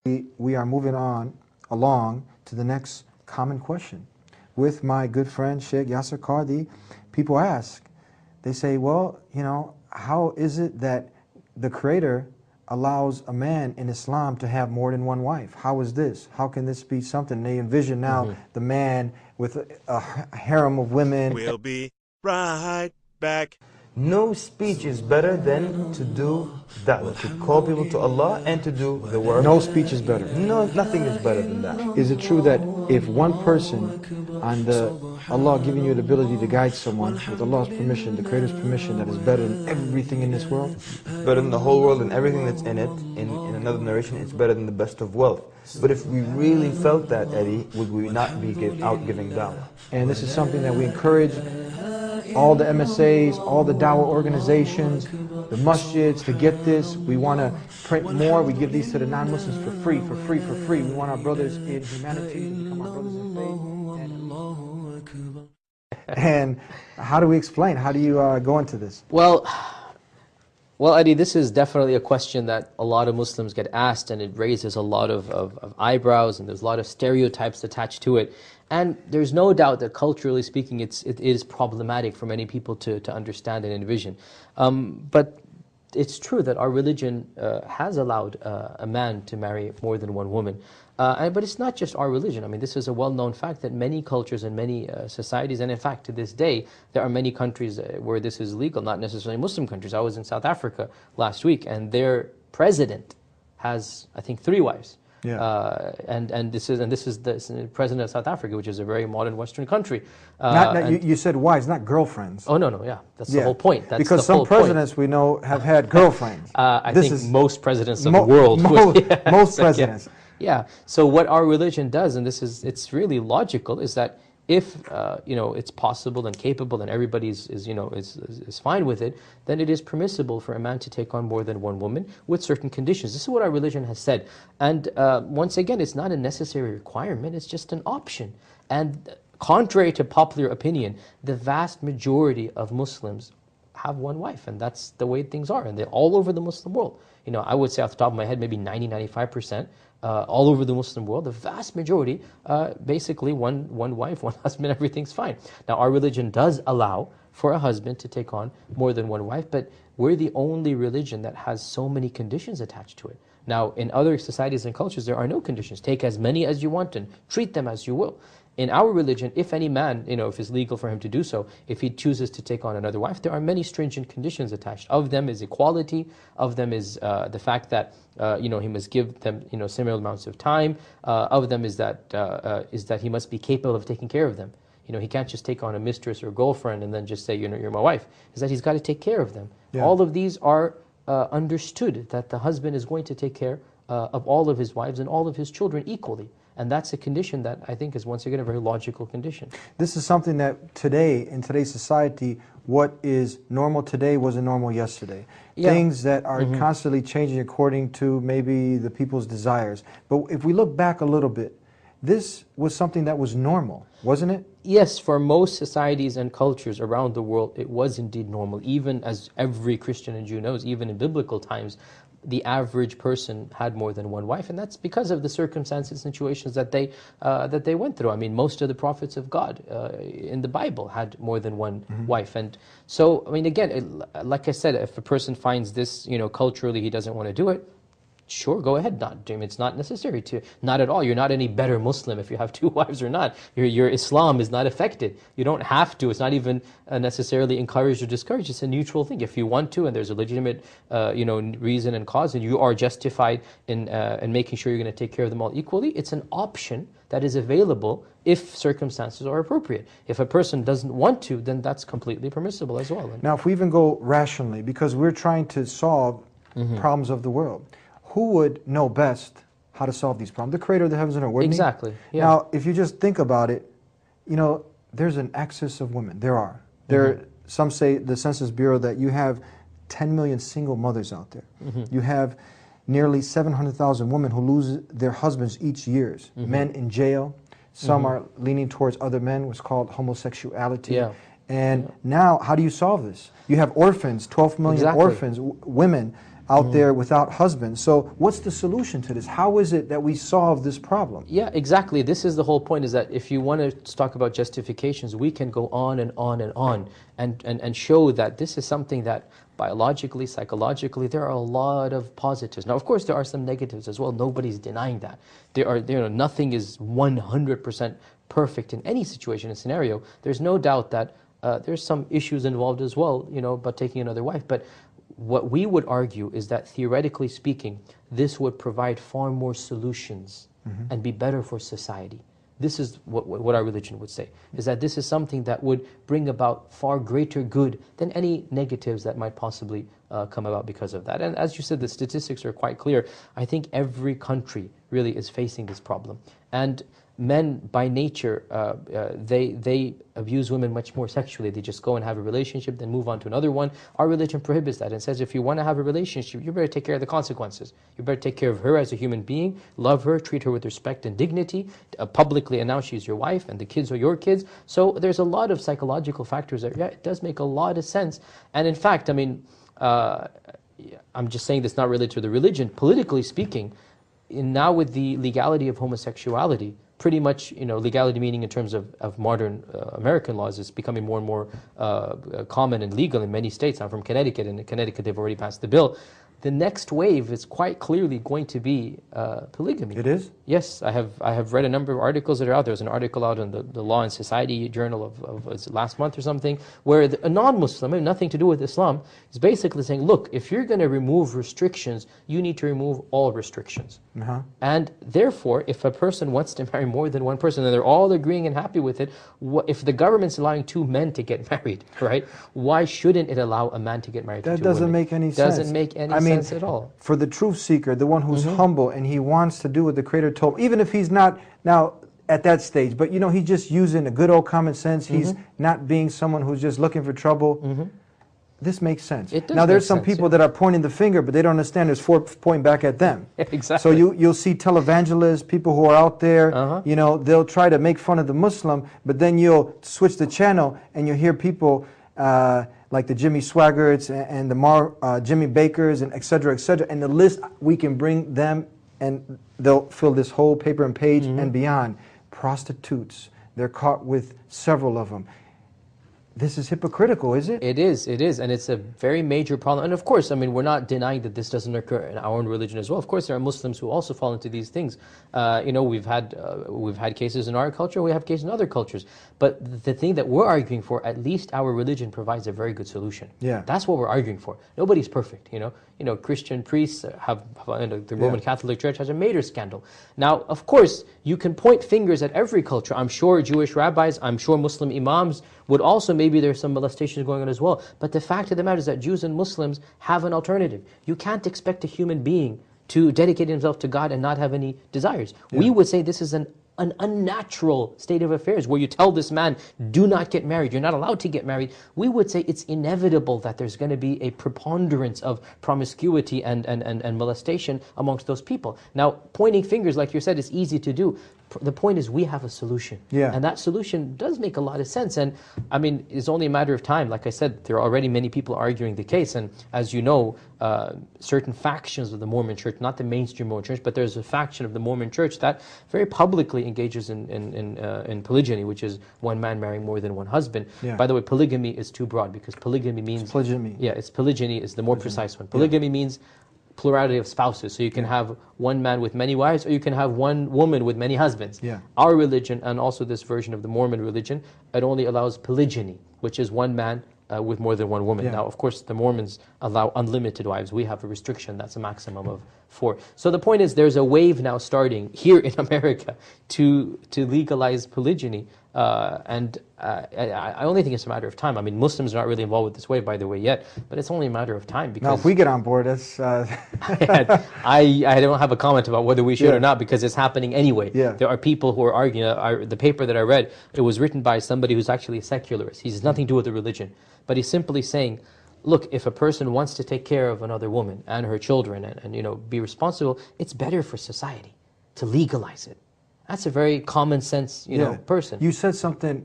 We are moving on along to the next common question. With my good friend Sheikh Yasir Qadhi, people ask, they say, well, you know, how is it that the Creator allows a man in Islam to have more than one wife? How is this? How can this be something? They envision now the man with a harem of women. We'll be right back. No speech is better than to do da'wah, to call people to Allah and to do the work. No speech is better. No, nothing is better than that. Is it true that if one person on Allah giving you the ability to guide someone with Allah's permission, the Creator's permission, that is better than everything in this world? Better than the whole world and everything that's in it. In another narration, it's better than the best of wealth. But if we really felt that, Eddie, would we not be out giving da'wah? And this is something that we encourage all the MSAs, all the dawah organizations, the masjids to get this. We want to print more. We give these to the non-Muslims for free, for free, for free. We want our brothers in humanity to become our brothers in faith. And how do we explain? How do you go into this? Well, Eddie, this is definitely a question that a lot of Muslims get asked, and it raises a lot of eyebrows, and there's a lot of stereotypes attached to it. And there's no doubt that culturally speaking, it is problematic for many people to understand and envision. But it's true that our religion has allowed a man to marry more than one woman. But it's not just our religion. I mean, this is a well-known fact that many cultures and many societies, and in fact, to this day, there are many countries where this is legal, not necessarily Muslim countries. I was in South Africa last week, and their president has, I think, 3 wives. Yeah. And this is the president of South Africa, which is a very modern Western country. You said wives, not girlfriends. Oh no, yeah, that's the whole point. That's because some presidents we know have had girlfriends. I think most presidents of the world. Most presidents. Yeah. So what our religion does, and it's really logical, is that if it's possible and capable and everybody is fine with it, then it is permissible for a man to take on more than one woman with certain conditions. This is what our religion has said. And once again, it's not a necessary requirement, it's just an option. And contrary to popular opinion, the vast majority of Muslims have one wife, and that's the way things are, and they're all over the Muslim world. I would say off the top of my head, maybe 90-95%. All over the Muslim world, the vast majority, basically one wife, one husband, everything's fine. Now, our religion does allow for a husband to take on more than one wife, but we're the only religion that has so many conditions attached to it. Now, in other societies and cultures, there are no conditions. Take as many as you want and treat them as you will. In our religion, if any man, if it's legal for him to do so, if he chooses to take on another wife, there are many stringent conditions attached. Of them is equality. Of them is the fact that he must give them similar amounts of time. Of them is that he must be capable of taking care of them. He can't just take on a mistress or girlfriend and then just say, you're my wife. Is that he's got to take care of them. Yeah. All of these are understood, that the husband is going to take care of all of his wives and all of his children equally. And that's a condition that I think is, once again, a very logical condition. This is something that today, in today's society, what is normal today wasn't normal yesterday. Yeah. Things that are constantly changing according to maybe the people's desires. But if we look back a little bit, this was something that was normal, wasn't it? Yes, for most societies and cultures around the world, it was indeed normal. Even as every Christian and Jew knows, even in biblical times, the average person had more than one wife, and that's because of the circumstances and situations that they went through. I mean, most of the prophets of God in the Bible had more than one wife. And so, I mean, again, like I said, if a person finds this, culturally he doesn't want to do it, sure, go ahead. It's not necessary to. Not at all. You're not any better Muslim if you have 2 wives or not. Your Islam is not affected. You don't have to. It's not even necessarily encouraged or discouraged. It's a neutral thing. If you want to, and there's a legitimate, reason and cause, and you are justified in making sure you're going to take care of them all equally, it's an option that is available if circumstances are appropriate. If a person doesn't want to, then that's completely permissible as well. Now, if we even go rationally, because we're trying to solve problems of the world, who would know best how to solve these problems? The Creator of the heavens and earth, wouldn't Exactly. He? Yeah. Now, if you just think about it, there's an excess of women. There are. Some say, the Census Bureau, that you have 10 million single mothers out there. You have nearly 700,000 women who lose their husbands each year. Men in jail. Some are leaning towards other men, what's called homosexuality. And now, how do you solve this? You have orphans, 12 million orphans, women, out there without husbands. So what's the solution to this? How is it that we solve this problem? Yeah, exactly. This is the whole point, is that if you want to talk about justifications, we can go on and on and on and show that this is something that biologically, psychologically, there are a lot of positives. Now, of course, there are some negatives as well. Nobody's denying that. Nothing is 100% perfect in any situation and scenario. There's no doubt that there's some issues involved as well, about taking another wife. But what we would argue is that, theoretically speaking, this would provide far more solutions and be better for society. This is what our religion would say, is that this is something that would bring about far greater good than any negatives that might possibly come about because of that. And as you said, the statistics are quite clear. I think every country really is facing this problem. And men, by nature, they abuse women much more sexually. They just go and have a relationship, then move on to another one. Our religion prohibits that and says, if you want to have a relationship, you better take care of the consequences. You better take care of her as a human being, love her, treat her with respect and dignity, publicly announce she's your wife and the kids are your kids. So there's a lot of psychological factors that, it does make a lot of sense. And in fact, I'm just saying this not related to the religion. Politically speaking, now with the legality of homosexuality, pretty much, legality meaning in terms of modern American laws, is becoming more and more common and legal in many states. I'm from Connecticut, and in Connecticut they've already passed the bill. The next wave is quite clearly going to be polygamy. It is? Yes, I have read a number of articles that are out there. There's an article out in the Law and Society Journal of last month or something, where a non-Muslim, nothing to do with Islam, is basically saying, look, if you're going to remove restrictions, you need to remove all restrictions. And therefore, if a person wants to marry more than one person, and they're all agreeing and happy with it, if the government's allowing two men to get married, right, why shouldn't it allow a man to get married to two women? That doesn't make any sense. Doesn't make any sense at all. For the truth seeker, the one who's humble and he wants to do what the Creator told, even if he's not now at that stage, but he's just using a good old common sense, he's not being someone who's just looking for trouble, this makes sense. Now there's some people that are pointing the finger, but they don't understand there's four pointing back at them. Exactly. So you'll see televangelists, people who are out there, they'll try to make fun of the Muslim, but then you'll switch the channel and you'll hear people like the Jimmy Swaggarts and the Jimmy Bakkers and et cetera, and the list, we can bring them and they'll fill this whole paper and page and beyond. Prostitutes, they're caught with several of them. This is hypocritical, is it? It is, and it's a very major problem. And of course, we're not denying that this doesn't occur in our own religion as well. Of course, there are Muslims who also fall into these things. We've had cases in our culture, we have cases in other cultures. But the thing that we're arguing for, at least our religion provides a very good solution. Yeah. That's what we're arguing for. Nobody's perfect, Christian priests have the Roman Catholic Church has a major scandal. Now, of course, you can point fingers at every culture. I'm sure Jewish rabbis, I'm sure Muslim imams would also, maybe there's some molestations going on as well. But the fact of the matter is that Jews and Muslims have an alternative. You can't expect a human being to dedicate himself to God and not have any desires. Yeah. We would say this is an unnatural state of affairs where you tell this man, do not get married, you're not allowed to get married. We would say it's inevitable that there's going to be a preponderance of promiscuity and molestation amongst those people. Now, pointing fingers, like you said, is easy to do. The point is we have a solution. Yeah. And that solution does make a lot of sense. And it's only a matter of time. Like I said, there are already many people arguing the case. And as you know, certain factions of the Mormon Church, not the mainstream Mormon Church, but there's a faction of the Mormon Church that very publicly engages in polygyny, which is one man marrying more than one husband. Yeah. By the way, polygamy is too broad because polygamy means... It's polygyny. Yeah, polygyny is the more precise one. Polygamy means plurality of spouses. So you can have one man with many wives, or you can have one woman with many husbands. Yeah. Our religion, and also this version of the Mormon religion, it only allows polygyny, which is one man with more than one woman. Yeah. Now, of course, the Mormons allow unlimited wives. We have a restriction that's a maximum of 4. So the point is, there's a wave now starting here in America to legalize polygyny. I only think it's a matter of time. Muslims are not really involved with this wave, by the way, yet, but it's only a matter of time. Because now, if we get on board, that's... I don't have a comment about whether we should or not, because it's happening anyway. Yeah. There are people who are arguing. The paper that I read, it was written by somebody who's actually a secularist. He has nothing to do with the religion. But he's simply saying, look, if a person wants to take care of another woman and her children and be responsible, it's better for society to legalize it. That's a very common sense, person. You said something,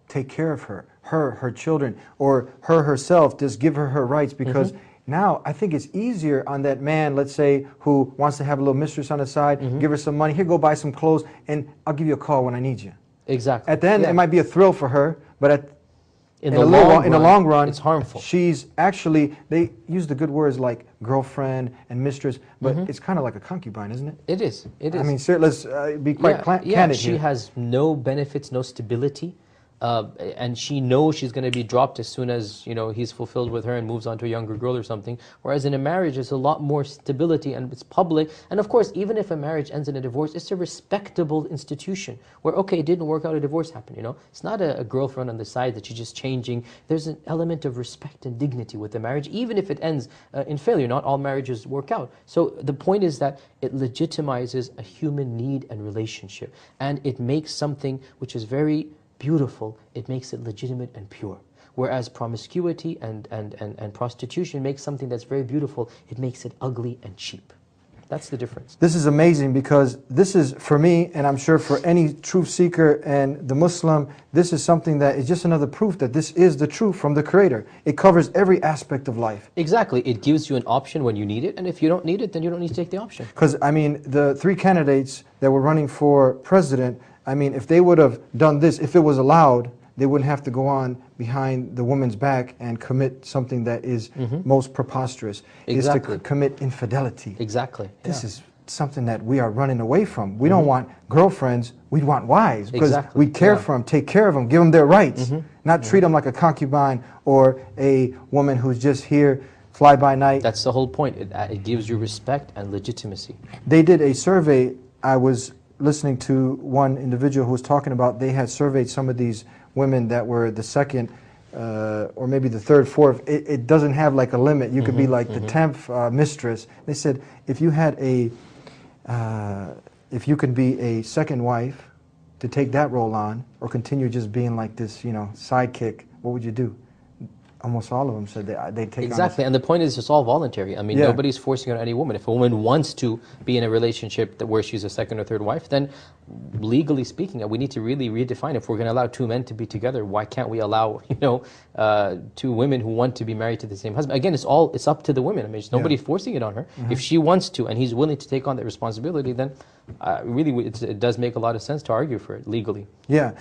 take care of her children, or her herself, just give her rights, because Now, I think it's easier on that man, let's say, who wants to have a little mistress on the side, give her some money, here, go buy some clothes, and I'll give you a call when I need you. Exactly. At the end, Yeah. it might be a thrill for her, but in the long run, it's harmful. She's actually, they use the good words like girlfriend and mistress, but it's kind of like a concubine, isn't it? It is. It is. I mean, sir, let's be quite candid she here. has no benefits, no stability, and she knows she's going to be dropped as soon as, you know, he's fulfilled with her and moves on to a younger girl or something. Whereas in a marriage, there's a lot more stability and it's public. And of course, even if a marriage ends in a divorce, it's a respectable institution where, okay, it didn't work out, a divorce happened, you know. It's not a girlfriend on the side that you're just changing. There's an element of respect and dignity with the marriage, even if it ends in failure. Not all marriages work out. So the point is that it legitimizes a human need and relationship. And it makes something which is very beautiful, it makes it legitimate and pure. Whereas promiscuity and prostitution makes something that's very beautiful, it makes it ugly and cheap. That's the difference. This is amazing because this is, for me, and I'm sure for any truth seeker and the Muslim, this is something that is just another proof that this is the truth from the Creator. It covers every aspect of life. Exactly. It gives you an option when you need it, and if you don't need it, then you don't need to take the option. Because, I mean, the three candidates that were running for president, I mean, if they would have done this, if it was allowed, they wouldn't have to go on behind the woman's back and commit something that is most preposterous. Exactly. Is to commit infidelity. Exactly. This is something that we are running away from. We don't want girlfriends, we want wives. Because we care for them, take care of them, give them their rights. Not treat them like a concubine or a woman who's just here fly by night. That's the whole point. It gives you respect and legitimacy. They did a survey. I was listening to one individual who was talking about they had surveyed some of these women that were the second or maybe the third, fourth. It doesn't have like a limit. You could be like the 10th mistress. They said if you had a, if you could be a second wife to take that role on or continue just being like this, you know, sidekick, what would you do? Almost all of them said they'd take Exactly, on and the point is it's all voluntary. I mean, nobody's forcing on any woman. If a woman wants to be in a relationship where she's a second or third wife, then legally speaking, we need to really redefine. If we're going to allow two men to be together, why can't we allow, you know, two women who want to be married to the same husband? Again, it's up to the women. I mean, nobody's forcing it on her. If she wants to and he's willing to take on that responsibility, then really it does make a lot of sense to argue for it legally. Yeah.